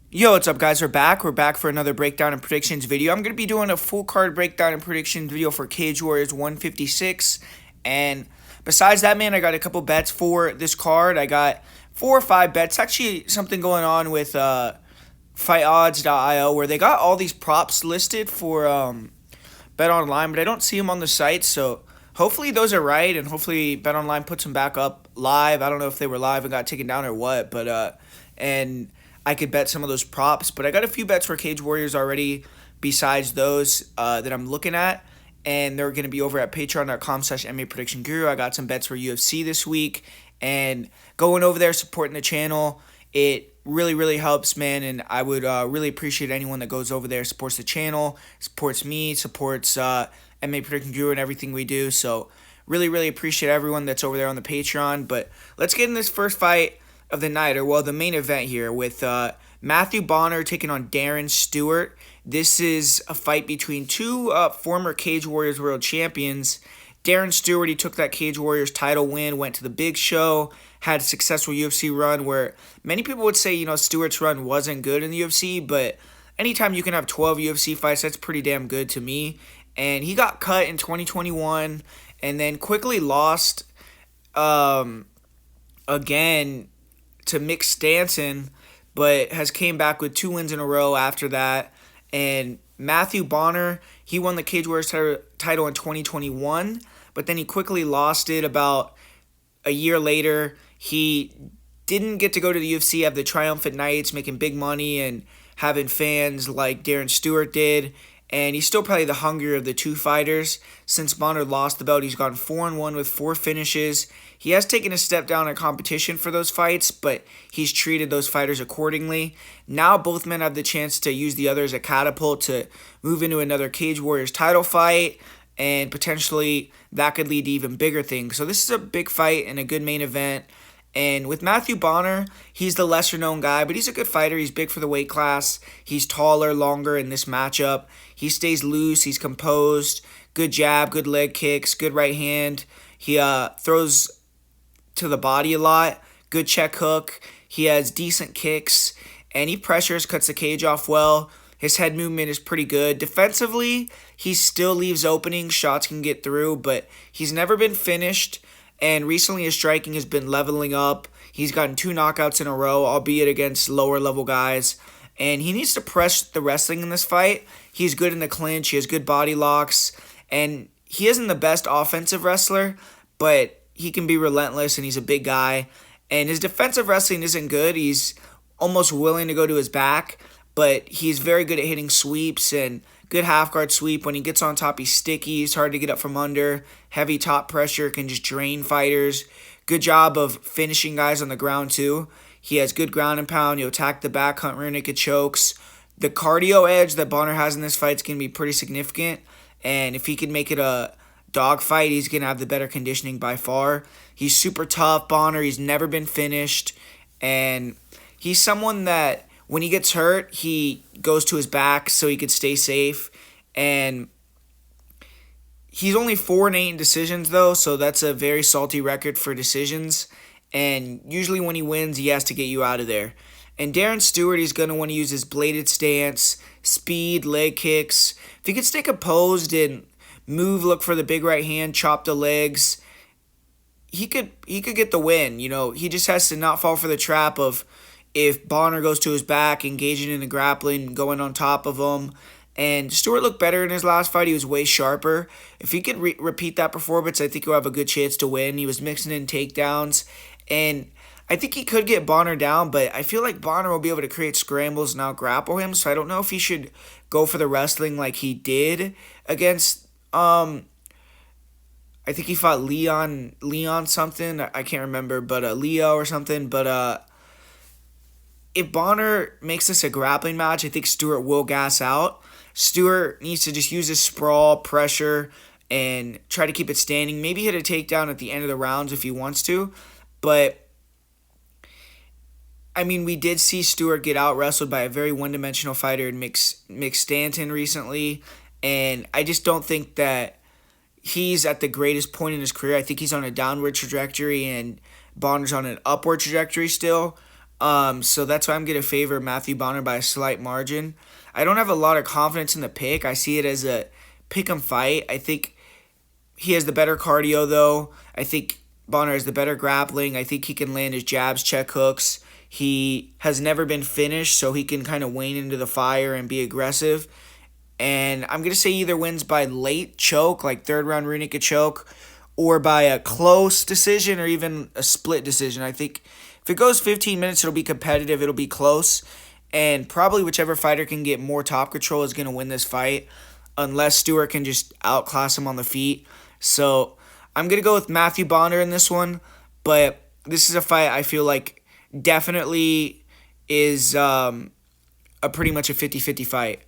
Yo, what's up, guys? We're back. We're back for another breakdown and predictions video. I'm going to be doing a full card breakdown and predictions video for Cage Warriors 156. And besides that, man, I got a couple bets for this card. I got 4 or 5 bets. Actually, something going on with FightOdds.io where they got all these props listed for Bet Online, but I don't see them on the site. So hopefully those are right, and hopefully Bet Online puts them back up live. I don't know if they were live and got taken down or what, but and I could bet some of those props. But I got a few bets for Cage Warriors already besides those that I'm looking at. And they're going to be over at patreon.com/mmapredictionguru. I got some bets for UFC this week. And going over there, supporting the channel, it really, really helps, man. And I would really appreciate anyone that goes over there, supports the channel, supports me, supports MMA Prediction Guru and everything we do. So really, really appreciate everyone that's over there on the Patreon. But let's get in this first fight of the night, or well, the main event here with Matthew Bonner taking on Darren Stewart. This is a fight between two former Cage Warriors world champions. Darren Stewart, he took that Cage Warriors title win, went to the big show, had a successful UFC run where many people would say, Stewart's run wasn't good in the UFC, but anytime you can have 12 UFC fights, that's pretty damn good to me. And he got cut in 2021 and then quickly lost again to Mick Stanton, but has came back with 2 wins in a row after that. And Matthew Bonner, he won the Cage Warriors title in 2021, but then he quickly lost it about a year later. He didn't get to go to the UFC, have the triumphant nights, making big money and having fans like Darren Stewart did. And he's still probably the hungrier of the two fighters. Since Bonner lost the belt, he's gone 4-1 with 4 finishes. He has taken a step down in competition for those fights, but he's treated those fighters accordingly. Now both men have the chance to use the other as a catapult to move into another Cage Warriors title fight, and potentially that could lead to even bigger things. So this is a big fight and a good main event. And with Matthew Bonner, he's the lesser-known guy, but he's a good fighter. He's big for the weight class. He's taller, longer in this matchup. He stays loose. He's composed. Good jab, good leg kicks, good right hand. He throws to the body a lot. Good check hook. He has decent kicks, and he pressures, cuts the cage off well. His head movement is pretty good. Defensively, he still leaves openings. Shots can get through, but he's never been finished. And recently his striking has been leveling up. He's gotten 2 knockouts in a row, albeit against lower level guys. And he needs to press the wrestling in this fight. He's good in the clinch. He has good body locks. And he isn't the best offensive wrestler, but he can be relentless, and he's a big guy. And his defensive wrestling isn't good. He's almost willing to go to his back, but he's very good at hitting sweeps and good half guard sweep. When he gets on top, he's sticky. He's hard to get up from under. Heavy top pressure can just drain fighters. Good job of finishing guys on the ground, too. He has good ground and pound. He'll attack the back, hunt rear naked chokes. The cardio edge that Bonner has in this fight is going to be pretty significant. And if he can make it a dogfight, he's going to have the better conditioning by far. He's super tough, Bonner. He's never been finished. And he's someone that when he gets hurt, he goes to his back so he could stay safe. And he's only 4-8 in decisions, though, so that's a very salty record for decisions. And usually when he wins, he has to get you out of there. And Darren Stewart, he's going to want to use his bladed stance, speed, leg kicks. If he could stay composed and move, look for the big right hand, chop the legs, he could get the win. He just has to not fall for the trap of, if Bonner goes to his back, engaging in the grappling, going on top of him. And Stewart looked better in his last fight. He was way sharper. If he could repeat that performance, I think he'll have a good chance to win. He was mixing in takedowns. And I think he could get Bonner down, but I feel like Bonner will be able to create scrambles and out-grapple him. So I don't know if he should go for the wrestling like he did against, I think he fought Leon something. I can't remember, but Leo or something. But if Bonner makes this a grappling match, I think Stewart will gas out. Stewart needs to just use his sprawl, pressure, and try to keep it standing. Maybe hit a takedown at the end of the rounds if he wants to. But, I mean, we did see Stewart get out-wrestled by a very one-dimensional fighter in Mick Stanton recently. And I just don't think that he's at the greatest point in his career. I think he's on a downward trajectory, and Bonner's on an upward trajectory still. So that's why I'm going to favor Matthew Bonner by a slight margin. I don't have a lot of confidence in the pick. I see it as a pick 'em fight. I think he has the better cardio, though. I think Bonner has the better grappling. I think he can land his jabs, check hooks. He has never been finished, so he can kind of wane into the fire and be aggressive. And I'm going to say either wins by late choke, like third round rear naked choke, or by a close decision or even a split decision. I think if it goes 15 minutes, it'll be competitive, it'll be close, and probably whichever fighter can get more top control is going to win this fight, unless Stewart can just outclass him on the feet. So I'm going to go with Matthew Bonner in this one, but this is a fight I feel like definitely is a pretty much a 50-50 fight.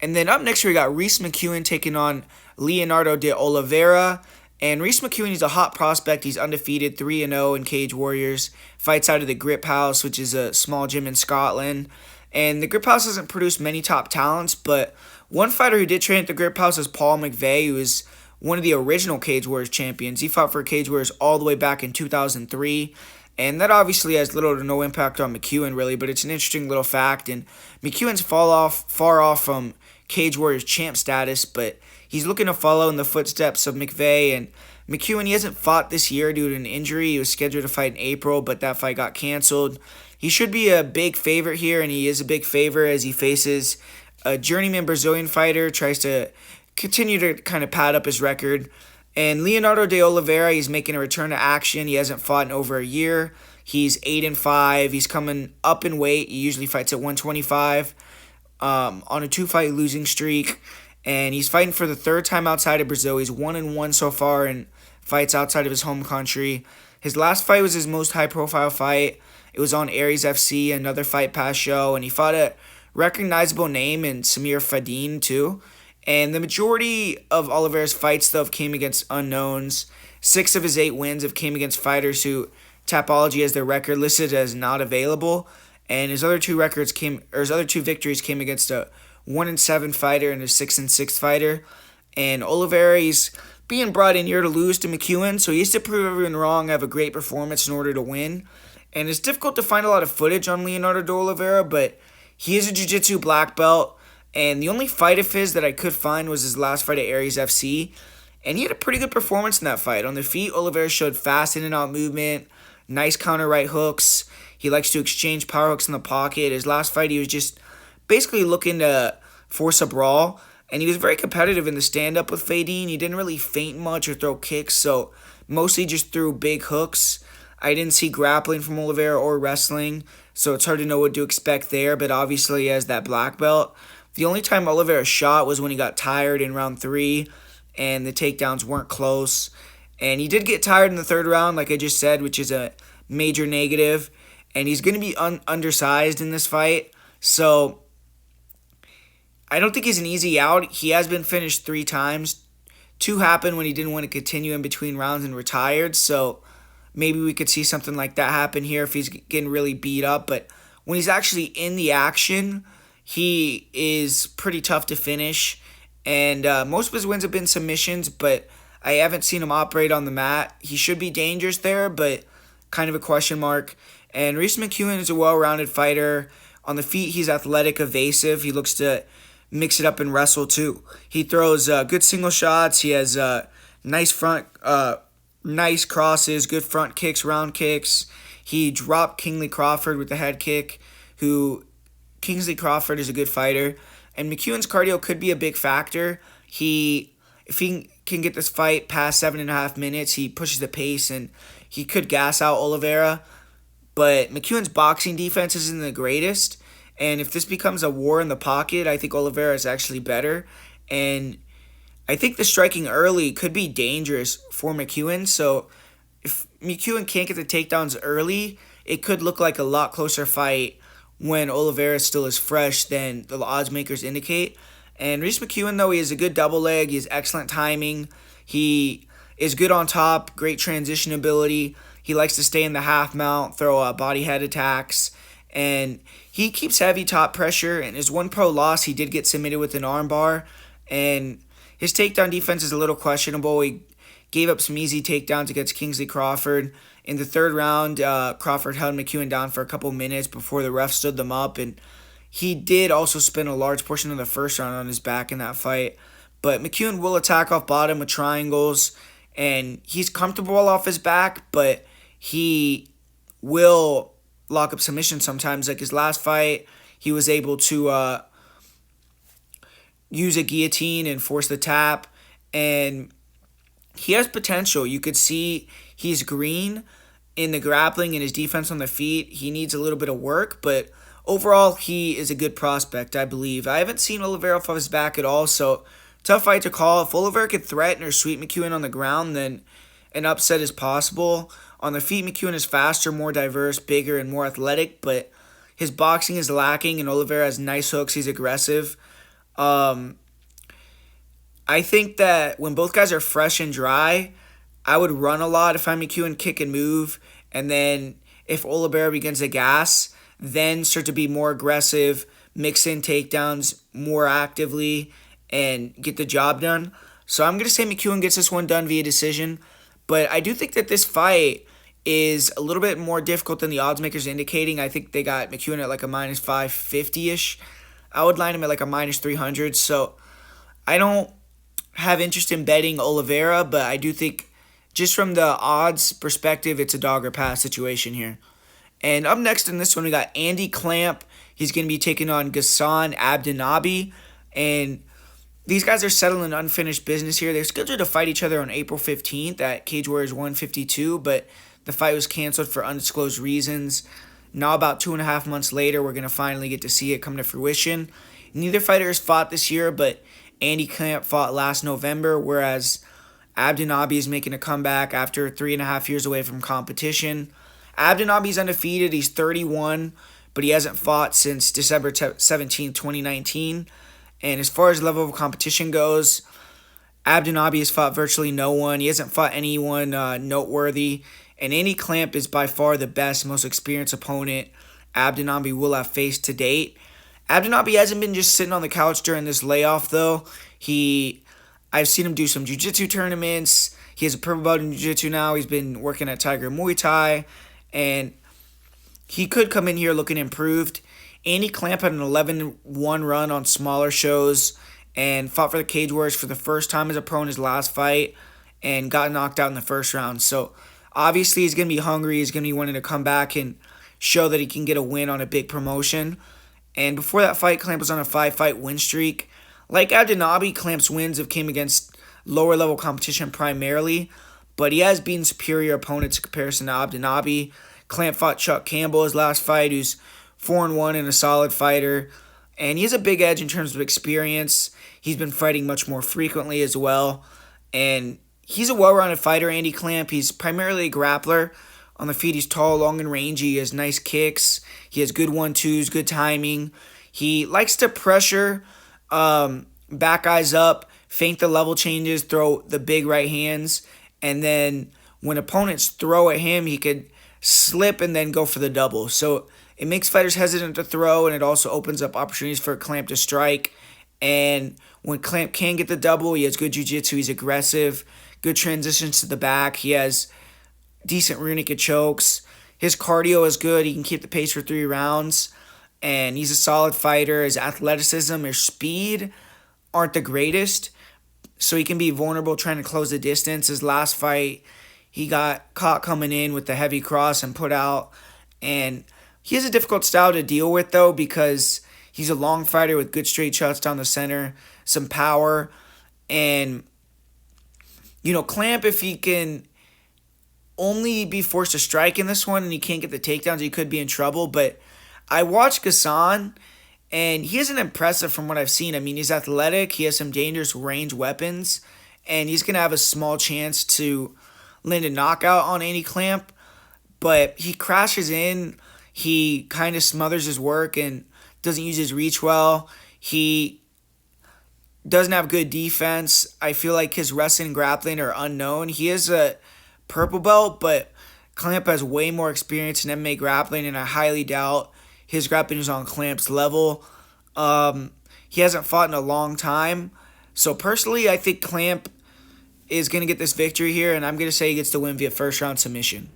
And then up next we got Reese McEwen taking on Leonardo de Oliveira. And Reese McEwen, he's a hot prospect. He's undefeated, 3-0 in Cage Warriors. Fights out of the Grip House, which is a small gym in Scotland. And the Grip House doesn't produce many top talents, but one fighter who did train at the Grip House is Paul McVeigh, who is one of the original Cage Warriors champions. He fought for Cage Warriors all the way back in 2003. And that obviously has little to no impact on McEwen, really, but it's an interesting little fact. And McEwen's far off from Cage Warriors champ status, but he's looking to follow in the footsteps of McVeigh. And McEwen, he hasn't fought this year due to an injury. He was scheduled to fight in April, but that fight got canceled. He should be a big favorite here, and he is a big favorite as he faces a journeyman Brazilian fighter, tries to continue to kind of pad up his record. And Leonardo de Oliveira, he's making a return to action. He hasn't fought in over a year. He's 8-5. He's coming up in weight. He usually fights at 125 on a 2-fight losing streak. And he's fighting for the third time outside of Brazil. He's 1-1 so far in fights outside of his home country. His last fight was his most high-profile fight. It was on Aries FC, another Fight Pass show. And he fought a recognizable name in Samir Fadin, too. And the majority of Oliveira's fights, though, came against unknowns. 6 of his 8 wins have came against fighters who Tapology has their record listed as not available. And his other two victories came against a 1-7 fighter and a 6-6 fighter. And Oliveira, he's being brought in here to lose to McEwen, so he has to prove everyone wrong, have a great performance in order to win. And it's difficult to find a lot of footage on Leonardo de Oliveira, but he is a jiu-jitsu black belt. And the only fight of his that I could find was his last fight at Aries FC. And he had a pretty good performance in that fight. On the feet, Oliveira showed fast in and out movement, nice counter right hooks. He likes to exchange power hooks in the pocket. His last fight, he was just basically looking to force a brawl. And he was very competitive in the stand-up with Fadin. He didn't really feint much or throw kicks, so mostly just threw big hooks. I didn't see grappling from Oliveira or wrestling, so it's hard to know what to expect there. But obviously, he has that black belt. The only time Oliveira shot was when he got tired in round 3, and the takedowns weren't close. And he did get tired in the third round, like I just said, which is a major negative. And he's going to be undersized in this fight, so I don't think he's an easy out. He has been finished 3 times. 2 happened when he didn't want to continue in between rounds and retired, so maybe we could see something like that happen here if he's getting really beat up. But when he's actually in the action, he is pretty tough to finish, and most of his wins have been submissions, but I haven't seen him operate on the mat. He should be dangerous there, but kind of a question mark. And Reese McEwen is a well-rounded fighter. On the feet, he's athletic, evasive. He looks to mix it up and wrestle, too. He throws good single shots. He has nice crosses, good front kicks, round kicks. He dropped Kingsley Crawford with the head kick, Kingsley Crawford is a good fighter, and McEwen's cardio could be a big factor. If he can get this fight past 7.5 minutes, he pushes the pace, and he could gas out Oliveira. But McEwen's boxing defense isn't the greatest, and if this becomes a war in the pocket, I think Oliveira is actually better. And I think the striking early could be dangerous for McEwen, so if McEwen can't get the takedowns early, it could look like a lot closer fight when Oliveira still is fresh than the odds makers indicate. And Reese McEwen, though, he has a good double leg. He has excellent timing. He is good on top, great transition ability. He likes to stay in the half mount, throw body head attacks. And he keeps heavy top pressure. And his one pro loss, he did get submitted with an armbar. And his takedown defense is a little questionable. He gave up some easy takedowns against Kingsley Crawford. In the third round, Crawford held McEwen down for a couple minutes before the ref stood them up, and he did also spend a large portion of the first round on his back in that fight. But McEwen will attack off bottom with triangles, and he's comfortable off his back, but he will lock up submission sometimes. Like his last fight, he was able to use a guillotine and force the tap, and he has potential. You could see he's green in the grappling and his defense on the feet. He needs a little bit of work, but overall, he is a good prospect, I believe. I haven't seen Oliveira off his back at all, so tough fight to call. If Oliveira could threaten or sweep McEwen on the ground, then an upset is possible. On the feet, McEwen is faster, more diverse, bigger, and more athletic, but his boxing is lacking, and Oliveira has nice hooks. He's aggressive. I think that when both guys are fresh and dry, I would run a lot if I'm McEwen, kick and move, and then if Oliveira begins to gas, then start to be more aggressive, mix in takedowns more actively, and get the job done. So I'm going to say McEwen gets this one done via decision, but I do think that this fight is a little bit more difficult than the odds makers indicating. I think they got McEwen at like a minus 550-ish. I would line him at like a minus 300, so I don't have interest in betting Oliveira, but I do think just from the odds perspective, it's a dog or pass situation here. And up next in this one, we got Andy Clamp. He's going to be taking on Gasson Abdinabi, and these guys are settling unfinished business here. They're scheduled to fight each other on April 15th at Cage Warriors 152, but the fight was canceled for undisclosed reasons. Now, about 2.5 months later, we're going to finally get to see it come to fruition. Neither fighter has fought this year, but Andy Clamp fought last November, whereas Abdinabi is making a comeback after 3.5 years away from competition. Abdinabi's undefeated. He's 31, but he hasn't fought since December 17, 2019. And as far as level of competition goes, Abdinabi has fought virtually no one. He hasn't fought anyone noteworthy. And Andy Clamp is by far the best, most experienced opponent Abdinabi will have faced to date. Abdinabi hasn't been just sitting on the couch during this layoff, though. I've seen him do some jiu-jitsu tournaments. He has a purple belt in jiu-jitsu now. He's been working at Tiger Muay Thai, and he could come in here looking improved. Andy Clamp had an 11-1 run on smaller shows and fought for the Cage Warriors for the first time as a pro in his last fight and got knocked out in the first round. So obviously he's going to be hungry. He's going to be wanting to come back and show that he can get a win on a big promotion. And before that fight, Clamp was on a 5-fight win streak. Like Abdinabi, Clamp's wins have came against lower-level competition primarily, but he has beaten superior opponents in comparison to Abdinabi. Clamp fought Chuck Campbell his last fight, who's 4-1 and a solid fighter, and he has a big edge in terms of experience. He's been fighting much more frequently as well, and he's a well-rounded fighter, Andy Clamp. He's primarily a grappler. On the feet, he's tall, long, and rangy. He has nice kicks. He has good 1-2s, good timing. He likes to pressure, back eyes up, feint the level changes, throw the big right hands, and then when opponents throw at him, he could slip and then go for the double. So it makes fighters hesitant to throw, and it also opens up opportunities for Clamp to strike. And when Clamp can get the double, he has good jiu-jitsu, he's aggressive, good transitions to the back, he has decent rear naked chokes. His cardio is good. He can keep the pace for 3 rounds. And he's a solid fighter. His athleticism or speed aren't the greatest, so he can be vulnerable trying to close the distance. His last fight, he got caught coming in with the heavy cross and put out. And he has a difficult style to deal with, though, because he's a long fighter with good straight shots down the center, some power. And, Clamp, if he can only be forced to strike in this one and he can't get the takedowns, he could be in trouble. But I watched Gasson, and he isn't impressive from what I've seen. I mean, he's athletic, he has some dangerous range weapons, and he's going to have a small chance to land a knockout on Andy Clamp. But he crashes in, he kind of smothers his work and doesn't use his reach well. He doesn't have good defense. I feel like his wrestling and grappling are unknown. He is a purple belt, but Clamp has way more experience in MMA grappling, and I highly doubt his grappling is on Clamp's level. He hasn't fought in a long time. So personally, I think Clamp is going to get this victory here, and I'm going to say he gets the win via first round submission.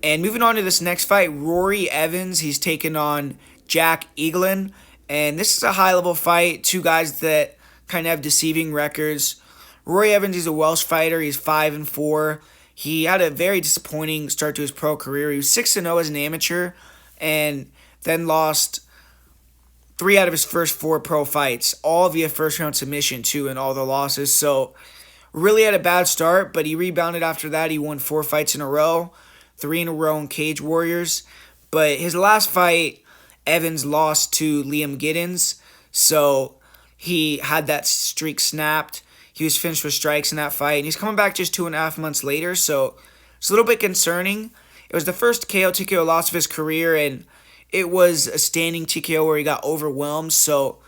And moving on to this next fight, Rory Evans, he's taking on Jack Eglin. And this is a high-level fight, two guys that kind of have deceiving records. Rory Evans, he's a Welsh fighter. He's 5-4. He had a very disappointing start to his pro career. He was 6-0 as an amateur and then lost 3 out of his first 4 pro fights, all via first-round submission, too, in all the losses. So really had a bad start, but he rebounded after that. He won 4 fights in a row, 3 in a row in Cage Warriors. But his last fight, Evans lost to Liam Giddens, so he had that streak snapped. He was finished with strikes in that fight, and he's coming back just 2.5 months later, so it's a little bit concerning. It was the first KO TKO loss of his career, and it was a standing TKO where he got overwhelmed, so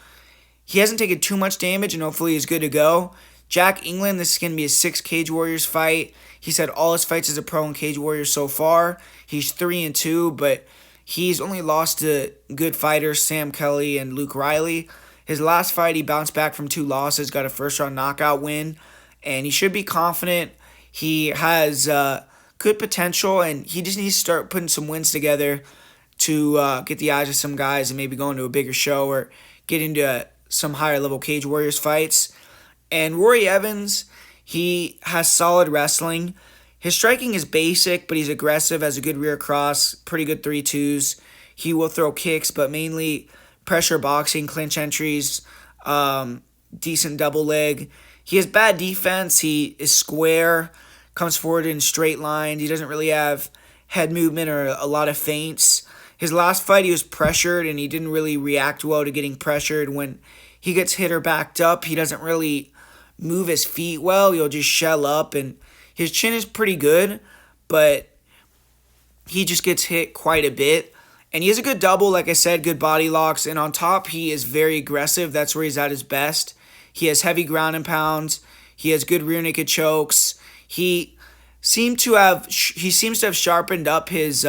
he hasn't taken too much damage, and hopefully he's good to go. Jack Eglin, this is going to be his 6th Cage Warriors fight. He's had all his fights as a pro in Cage Warriors so far. He's 3-2, but he's only lost to good fighters Sam Kelly and Luke Riley. His last fight, he bounced back from 2 losses, got a first-round knockout win, and he should be confident. He has good potential, and he just needs to start putting some wins together to get the eyes of some guys and maybe go into a bigger show or get into some higher-level Cage Warriors fights. And Rory Evans, he has solid wrestling. His striking is basic, but he's aggressive, has a good rear cross, pretty good 3-2s. He will throw kicks, but mainly pressure boxing, clinch entries, decent double leg. He has bad defense. He is square, comes forward in straight lines. He doesn't really have head movement or a lot of feints. His last fight, he was pressured, and he didn't really react well to getting pressured. When he gets hit or backed up, he doesn't really move his feet well. He'll just shell up, and his chin is pretty good, but he just gets hit quite a bit. And he has a good double, like I said, good body locks. And on top, he is very aggressive. That's where he's at his best. He has heavy ground and pounds. He has good rear naked chokes. He seems to have sharpened up his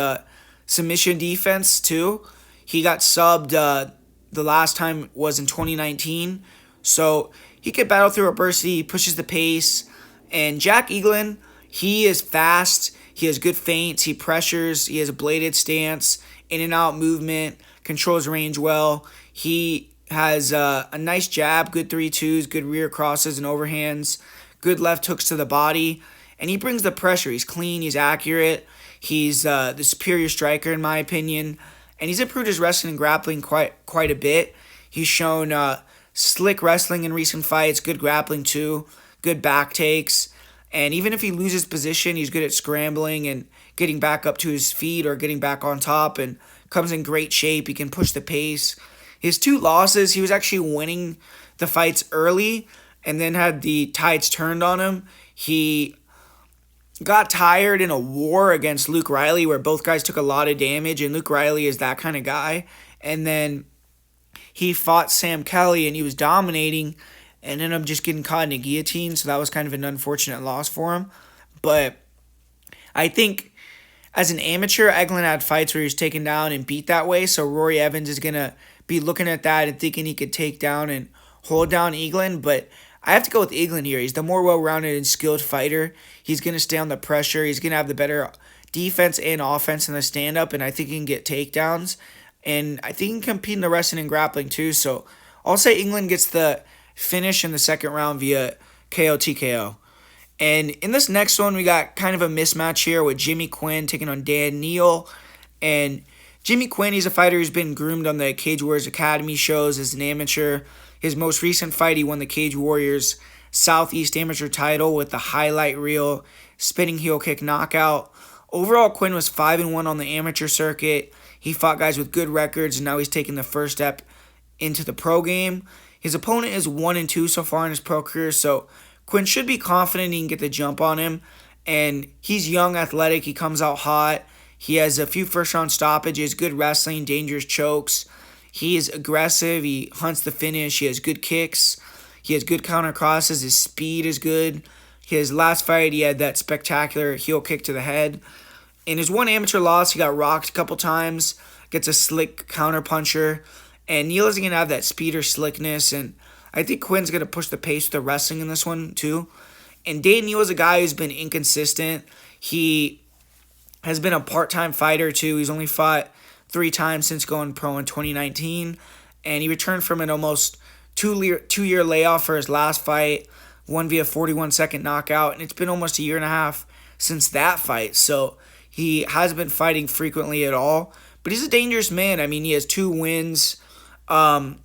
submission defense too. He got subbed the last time was in 2019. So he could battle through adversity. He pushes the pace. And Jack Eglin, he is fast. He has good feints. He pressures. He has a bladed stance, in and out movement, controls range well. He has a nice jab, good 3-2s, good rear crosses and overhands, good left hooks to the body, and he brings the pressure. He's clean, he's accurate, he's the superior striker in my opinion, and he's improved his wrestling and grappling quite a bit. He's shown slick wrestling in recent fights, good grappling too, good back takes, and even if he loses position, he's good at scrambling and getting back up to his feet or getting back on top, and comes in great shape. He can push the pace. His 2 losses, he was actually winning the fights early and then had the tides turned on him. He got tired in a war against Luke Riley where both guys took a lot of damage, and Luke Riley is that kind of guy. And then he fought Sam Kelly, and he was dominating and ended up just getting caught in a guillotine, so that was kind of an unfortunate loss for him. But I think as an amateur, Eglin had fights where he was taken down and beat that way, so Rory Evans is going to be looking at that and thinking he could take down and hold down Eglin, but I have to go with Eglin here. He's the more well-rounded and skilled fighter. He's going to stay on the pressure. He's going to have the better defense and offense in the stand-up, and I think he can get takedowns, and I think he can compete in the wrestling and grappling too, so I'll say Eglin gets the finish in the second round via KO TKO. And in this next one, we got kind of a mismatch here with Jimmy Quinn taking on Dan Neal. And Jimmy Quinn, he's a fighter who's been groomed on the Cage Warriors Academy shows as an amateur. His most recent fight, he won the Cage Warriors Southeast Amateur title with the highlight reel spinning heel kick knockout. Overall, Quinn was 5-1 on the amateur circuit. He fought guys with good records, and now he's taking the first step into the pro game. His opponent is 1-2 so far in his pro career, so Quinn should be confident he can get the jump on him. And he's young, athletic, he comes out hot. He has a few first-round stoppages, good wrestling, dangerous chokes. He is aggressive, he hunts the finish, he has good kicks. He has good counter crosses, his speed is good. His last fight, he had that spectacular heel kick to the head. In his one amateur loss, he got rocked a couple times, gets a slick counter puncher. And Neal isn't going to have that speed or slickness, and I think Quinn's going to push the pace with the wrestling in this one, too. And Dan Neal is a guy who's been inconsistent. He has been a part-time fighter too. He's only fought 3 times since going pro in 2019, and he returned from an almost two-year layoff for his last fight, won via 41-second knockout, and it's been almost a year and a half since that fight. So he hasn't been fighting frequently at all, but he's a dangerous man. I mean, he has 2 wins via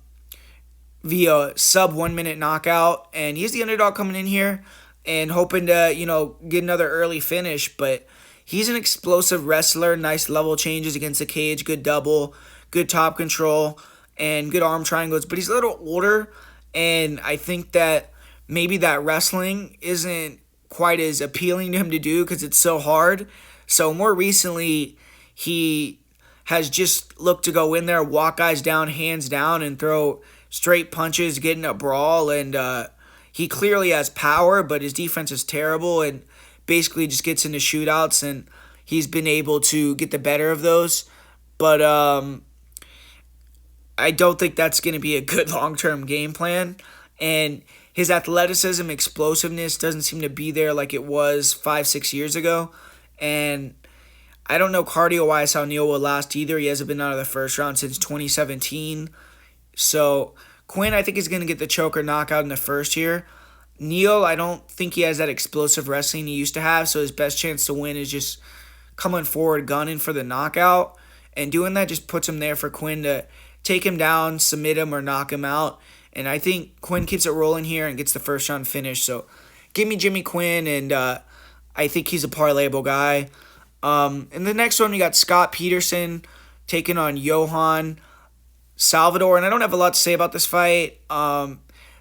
sub 1 minute knockout, and he's the underdog coming in here and hoping to, get another early finish. But he's an explosive wrestler, nice level changes against the cage, good double, good top control, and good arm triangles. But he's a little older, and I think that maybe that wrestling isn't quite as appealing to him to do because it's so hard. So more recently, he has just looked to go in there, walk guys down, hands down, and throw straight punches, get in a brawl. And he clearly has power, but his defense is terrible and basically just gets into shootouts, and he's been able to get the better of those. But I don't think that's going to be a good long-term game plan. And his athleticism, explosiveness doesn't seem to be there like it was 5-6 years ago. And I don't know cardio-wise how Neal will last either. He hasn't been out of the first round since 2017. So Quinn, I think, is going to get the choker knockout in the first here. Neal, I don't think he has that explosive wrestling he used to have, so his best chance to win is just coming forward, gunning for the knockout. And doing that just puts him there for Quinn to take him down, submit him, or knock him out. And I think Quinn keeps it rolling here and gets the first round finish. So give me Jimmy Quinn, and I think he's a parlayable guy. In the next one, we got Scott Peterson taking on Johann Salvador. And I don't have a lot to say about this fight.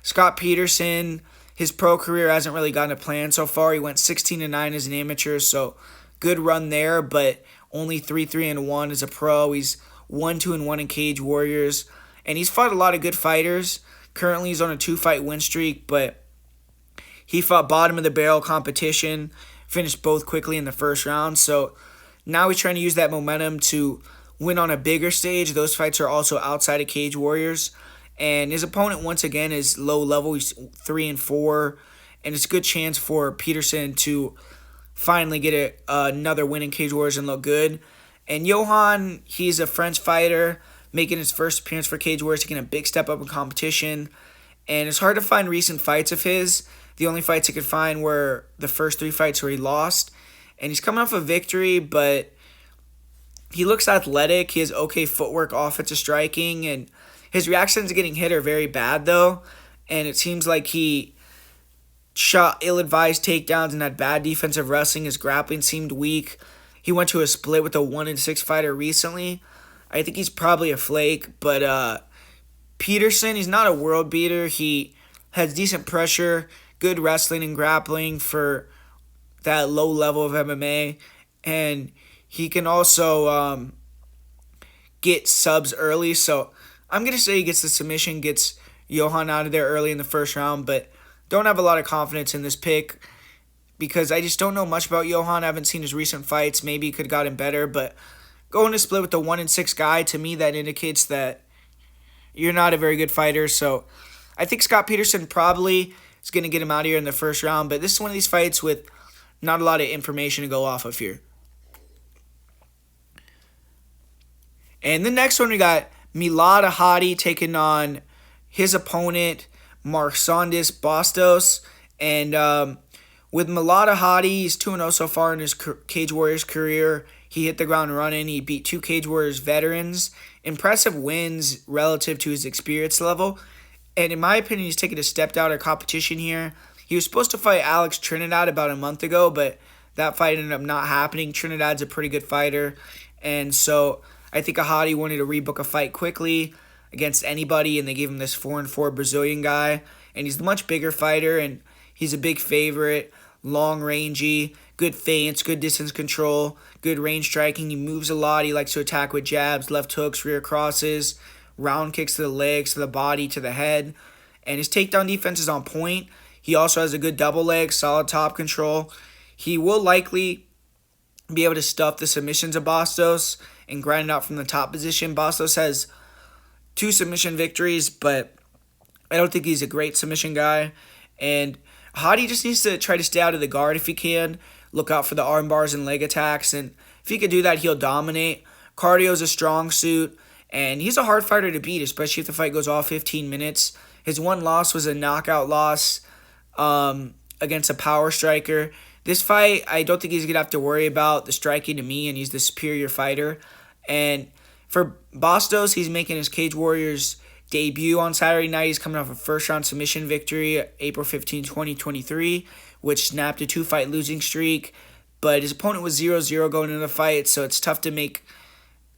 Scott Peterson, his pro career hasn't really gotten a plan so far. He went 16-9 as an amateur, so good run there, but only 3-3-1 as a pro. He's 1-2-1 in Cage Warriors, and he's fought a lot of good fighters. Currently, he's on a 2-fight win streak, but he fought bottom of the barrel competition, finished both quickly in the first round. So now he's trying to use that momentum to win on a bigger stage. Those fights are also outside of Cage Warriors. And his opponent, once again, is low level. He's 3-4. And it's a good chance for Peterson to finally get another win in Cage Warriors and look good. And Johann, he's a French fighter, making his first appearance for Cage Warriors, taking a big step up in competition. And it's hard to find recent fights of his. The only fights I could find were the first 3 fights where he lost. And he's coming off a victory, but he looks athletic. He has okay footwork, offensive striking, and his reactions to getting hit are very bad, though. And it seems like he shot ill-advised takedowns and had bad defensive wrestling. His grappling seemed weak. He went to a split with a 1-6 fighter recently. I think he's probably a flake, but Peterson, he's not a world beater. He has decent pressure, good wrestling and grappling for that low level of MMA, and he can also get subs early. So I'm going to say he gets the submission, gets Johann out of there early in the first round, but don't have a lot of confidence in this pick because I just don't know much about Johann. I haven't seen his recent fights. Maybe he could have gotten better, but going to split with the 1-6 guy, to me, that indicates that you're not a very good fighter. So I think Scott Peterson probably is going to get him out of here in the first round, but this is one of these fights with not a lot of information to go off of here. And the next one, we got Milada Hottie taking on his opponent, Marsandes Bostos. And with Milada Hottie, he's 2-0 so far in his Cage Warriors career. He hit the ground running. He beat 2 Cage Warriors veterans. Impressive wins relative to his experience level. And in my opinion, he's taken a step out of competition here. He was supposed to fight Alex Trinidad about a month ago, but that fight ended up not happening. Trinidad's a pretty good fighter. And so I think Hottie wanted to rebook a fight quickly against anybody, and they gave him this 4-4 Brazilian guy. And he's a much bigger fighter, and he's a big favorite, long-rangey, good feints, good distance control, good range striking. He moves a lot. He likes to attack with jabs, left hooks, rear crosses, round kicks to the legs, to the body, to the head. And his takedown defense is on point. He also has a good double leg, solid top control. He will likely be able to stuff the submissions of Bostos and grind it out from the top position. Bostos has 2 submission victories, but I don't think he's a great submission guy. And Hottie just needs to try to stay out of the guard if he can. Look out for the arm bars and leg attacks. And if If he could do that, he'll dominate. Cardio is a strong suit, and he's a hard fighter to beat, especially if the fight goes all 15 minutes. His one loss was a knockout loss against a power striker. This fight, I don't think he's going to have to worry about the striking to me, and he's the superior fighter. And for Bostos, he's making his Cage Warriors debut on Saturday night. He's coming off a first-round submission victory, April 15, 2023, which snapped a 2-fight losing streak. But his opponent was 0-0 going into the fight, so it's tough to make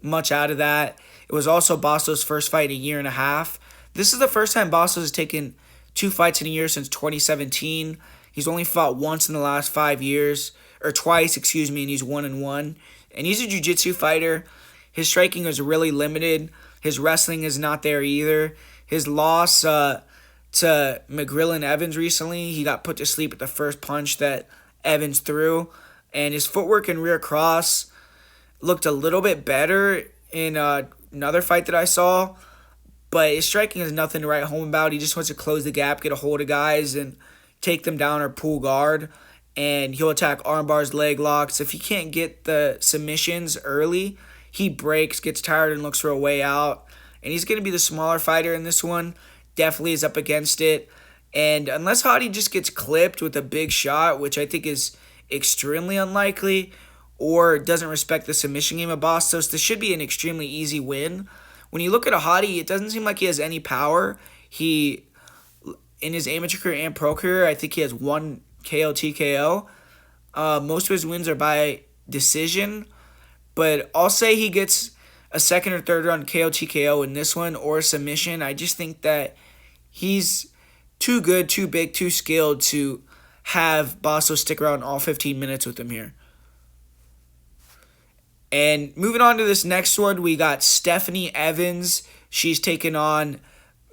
much out of that. It was also Bostos' first fight in a year and a half. This is the first time Bostos has taken 2 fights in a year since 2017. He's only fought once in the last 5 years, or twice, and he's 1-1. And he's a jiu-jitsu fighter. His striking is really limited. His wrestling is not there either. His loss to McGrillen Evans recently, he got put to sleep at the first punch that Evans threw. And his footwork and rear cross looked a little bit better in another fight that I saw. But his striking is nothing to write home about. He just wants to close the gap, get a hold of guys, and take them down or pull guard. And he'll attack arm bars, leg locks. If he can't get the submissions early, he breaks, gets tired, and looks for a way out. And he's going to be the smaller fighter in this one. Definitely is up against it. And unless Hottie just gets clipped with a big shot, which I think is extremely unlikely, or doesn't respect the submission game of Bostos, this should be an extremely easy win. When you look at a Hottie, it doesn't seem like he has any power. In his amateur career and pro career, I think he has 1 KO TKO. Most of his wins are by decision. But I'll say he gets a second or third round KO TKO in this one, or a submission. I just think that he's too good, too big, too skilled to have Bostos stick around all 15 minutes with him here. And moving on to this next one, we got Stephanie Evans. She's taking on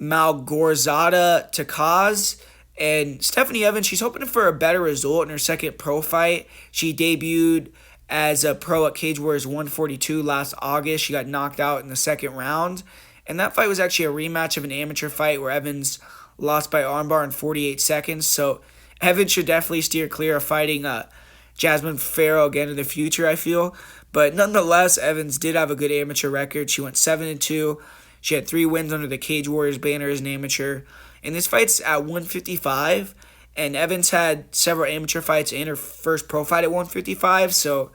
Malgorzata Takowska. And Stephanie Evans, she's hoping for a better result in her second pro fight. She debuted as a pro at Cage Warriors 142 last August. She got knocked out in the second round. And that fight was actually a rematch of an amateur fight where Evans lost by armbar in 48 seconds. So Evans should definitely steer clear of fighting Jasmine Farrow again in the future, I feel. But nonetheless, Evans did have a good amateur record. She went 7-2. She had 3 wins under the Cage Warriors banner as an amateur. And this fight's at 155. And Evans had several amateur fights and her first pro fight at 155. So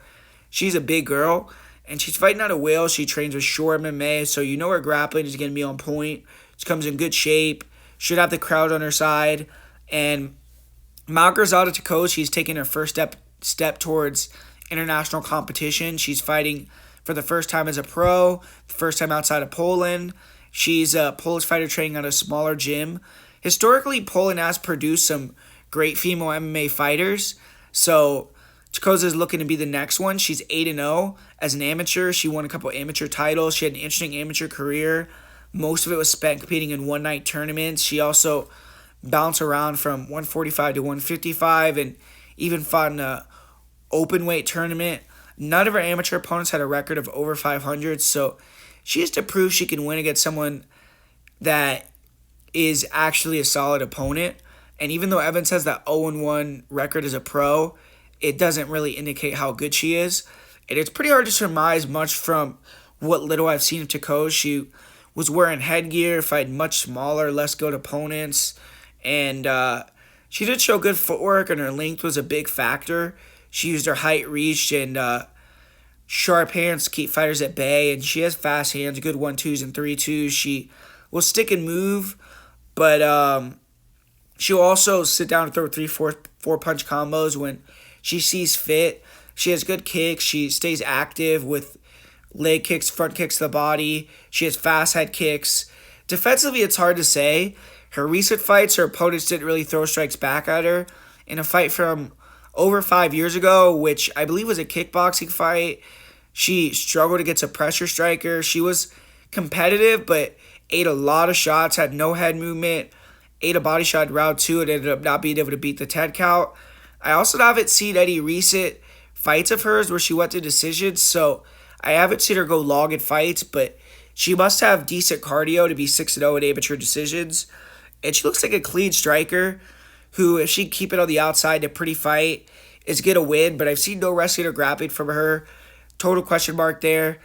she's a big girl. And she's fighting out of Wales. She trains with Shore MMA. So you know her grappling is going to be on point. She comes in good shape. Should have the crowd on her side. And Malgorzata Takowska, she's taking her first step towards international competition. She's fighting for the first time as a pro, the first time outside of Poland. She's a Polish fighter training at a smaller gym. Historically, Poland has produced some great female MMA fighters, so Takowska is looking to be the next one. She's 8-0 as an amateur. She won a couple amateur titles. She had an interesting amateur career. Most of it was spent competing in one-night tournaments. She also bounced around from 145 to 155 and even fought in an open weight tournament. None of her amateur opponents had a record of over 500, so she has to prove she can win against someone that is actually a solid opponent. And even though Evans has that 0-1 record as a pro, it doesn't really indicate how good she is. And it's pretty hard to surmise much from what little I've seen of Takowska. She was wearing headgear, fighting much smaller, less good opponents. And she did show good footwork, and her length was a big factor. She used her height, reach, and sharp hands to keep fighters at bay. And she has fast hands, good 1-2s and 3-2s. She will stick and move, but she'll also sit down and throw 3-4 punch combos when she sees fit. She has good kicks. She stays active with leg kicks, front kicks to the body. She has fast head kicks. Defensively, it's hard to say. Her recent fights, her opponents didn't really throw strikes back at her. In a fight from over 5 years ago, which I believe was a kickboxing fight, she struggled against a pressure striker. She was competitive, but ate a lot of shots, had no head movement, ate a body shot in round 2, and ended up not being able to beat the 10 count. I also haven't seen any recent fights of hers where she went to decisions, so I haven't seen her go long in fights, but she must have decent cardio to be 6-0 in amateur decisions. And she looks like a clean striker who, if she can keep it on the outside in a pretty fight, is going to win. But I've seen no wrestling or grappling from her total question mark there.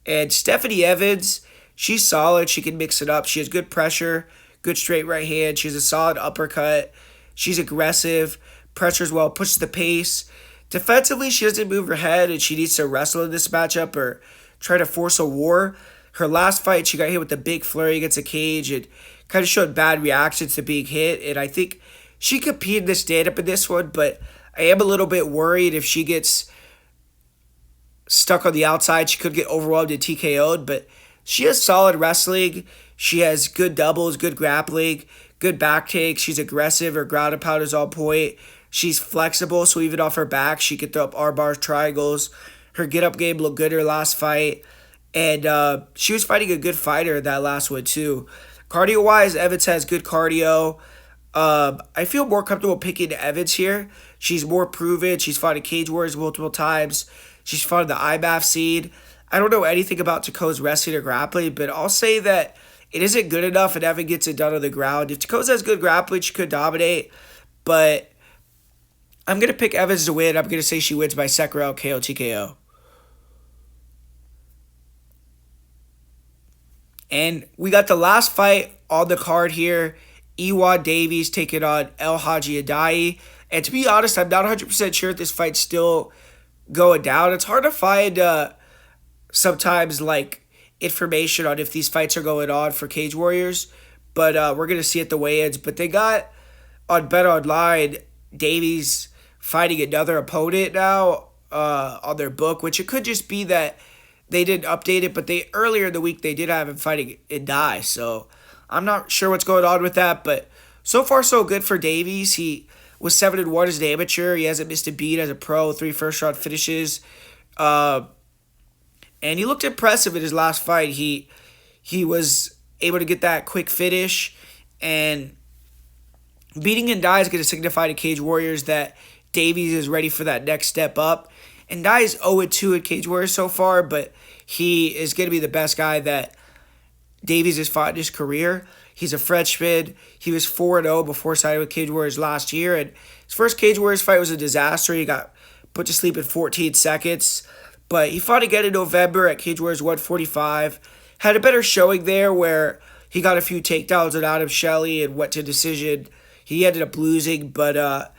And Stephanie Evans, she's solid. She can mix it up. She has good pressure, good straight right hand. She has a solid uppercut. She's aggressive, pressures well, pushes the pace. Defensively, she doesn't move her head, and she needs to wrestle in this matchup or try to force a war. Her last fight, she got hit with a big flurry against a cage and kind of showed bad reactions to being hit. And I think she competed the stand-up in this one, but I am a little bit worried if she gets stuck on the outside, she could get overwhelmed and TKO'd, but she has solid wrestling. She has good doubles, good grappling, good back takes. She's aggressive. Her ground and pound is on point. She's flexible, so even off her back, she can throw up arm bars, triangles. Her get-up game looked good in her last fight, and she was fighting a good fighter in that last one, too. Cardio-wise, Evans has good cardio. I feel more comfortable picking Evans here. She's more proven. She's fought in Cage Wars multiple times. She's fought in the IBAF seed. I don't know anything about Takowska's wrestling or grappling, but I'll say that it isn't good enough and Evan gets it done on the ground. If Takowska has good grappling, she could dominate, but I'm going to pick Evans to win. I'm going to say she wins by second round KO TKO. And we got the last fight on the card here. Davies taking on ElHaji Adai. And to be honest, I'm not 100% sure if this fight's still going down. It's hard to find sometimes like information on if these fights are going on for Cage Warriors. But we're going to see at the weigh-ins. But they got on Bet Online Davies fighting another opponent now on their book, which it could just be that they didn't update it, but they earlier in the week they did have him fighting Adai. So I'm not sure what's going on with that, but so far so good for Davies. He was 7-1 as an amateur. He hasn't missed a beat as a pro. 3 first-round finishes, and he looked impressive in his last fight. He was able to get that quick finish, and beating Adai is going to signify to Cage Warriors that Davies is ready for that next step up. And Adai is 0-2 in Cage Warriors so far, but he is going to be the best guy that Davies has fought in his career. He's a freshman. He was 4-0 before signing with Cage Warriors last year, and his first Cage Warriors fight was a disaster. He got put to sleep in 14 seconds, but he fought again in November at Cage Warriors 145. Had a better showing there where he got a few takedowns on Adam Shelley and went to decision. He ended up losing, but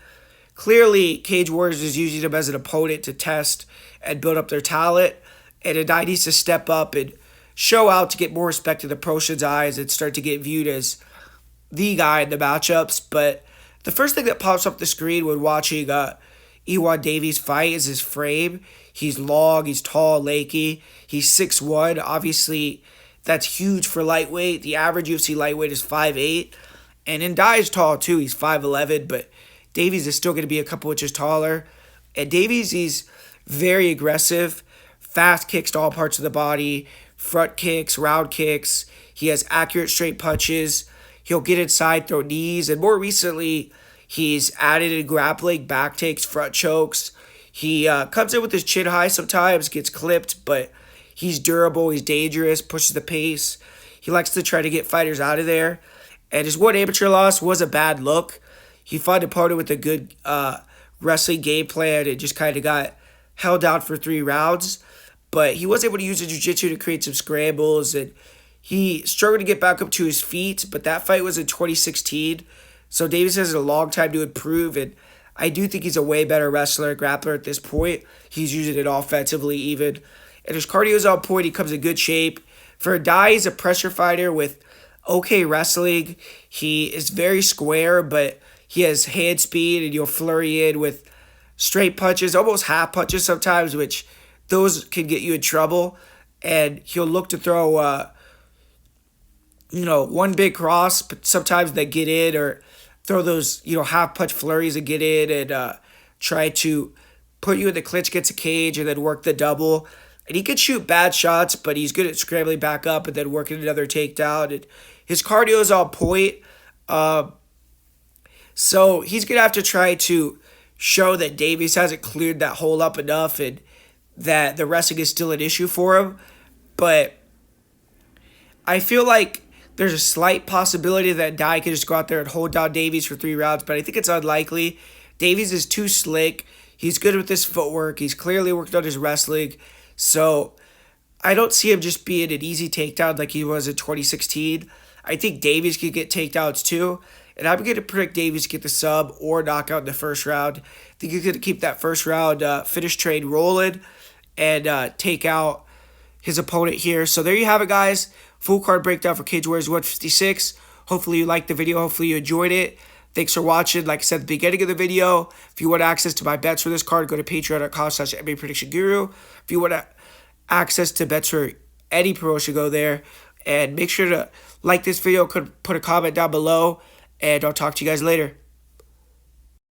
clearly Cage Warriors is using him as an opponent to test and build up their talent, and Adai needs to step up and show out to get more respect in the promotion's eyes and start to get viewed as the guy in the matchups. But the first thing that pops up the screen when watching Davies fight is his frame. He's long, he's tall, lanky. He's 6'1". Obviously, that's huge for lightweight. The average UFC lightweight is 5'8". And Adai is tall too. He's 5'11", but Davies is still going to be a couple inches taller. And Davies, he's very aggressive, fast kicks to all parts of the body, front kicks, round kicks. He has accurate straight punches. He'll get inside, throw knees, and more recently, he's added in grappling, back takes, front chokes. He comes in with his chin high sometimes, gets clipped, but he's durable, he's dangerous, pushes the pace. He likes to try to get fighters out of there. And his one amateur loss was a bad look. He fought an opponent with a good wrestling game plan and just kind of got held out for 3 rounds. But he was able to use the jiu-jitsu to create some scrambles, and he struggled to get back up to his feet, but that fight was in 2016. So Davies has a long time to improve, and I do think he's a way better wrestler and grappler at this point. He's using it offensively even. And his cardio is on point. He comes in good shape. For Adai, he's a pressure fighter with okay wrestling. He is very square, but he has hand speed, and you'll flurry in with straight punches, almost half punches sometimes, which those can get you in trouble. And he'll look to throw, one big cross, but sometimes they get in, or throw those, half punch flurries and get in and try to put you in the clinch against a cage and then work the double. And he can shoot bad shots, but he's good at scrambling back up and then working another takedown. And his cardio is on point. So he's going to have to try to show that Davies hasn't cleared that hole up enough and that the wrestling is still an issue for him. But I feel like there's a slight possibility that Adai can just go out there and hold down Davies for 3 rounds, but I think it's unlikely. Davies is too slick. He's good with his footwork. He's clearly worked on his wrestling. So I don't see him just being an easy takedown like he was in 2016. I think Davies could get takedowns too. And I'm going to predict Davies to get the sub or knockout in the first round. I think he's going to keep that first round finish trade rolling and take out his opponent here. So there you have it, guys. Full card breakdown for Cage Warriors 156. Hopefully you liked the video. Hopefully you enjoyed it. Thanks for watching. Like I said at the beginning of the video, if you want access to my bets for this card, go to patreon.com/mmapredictionguru. If you want access to bets for any promotion, go there. And make sure to like this video, put a comment down below, and I'll talk to you guys later.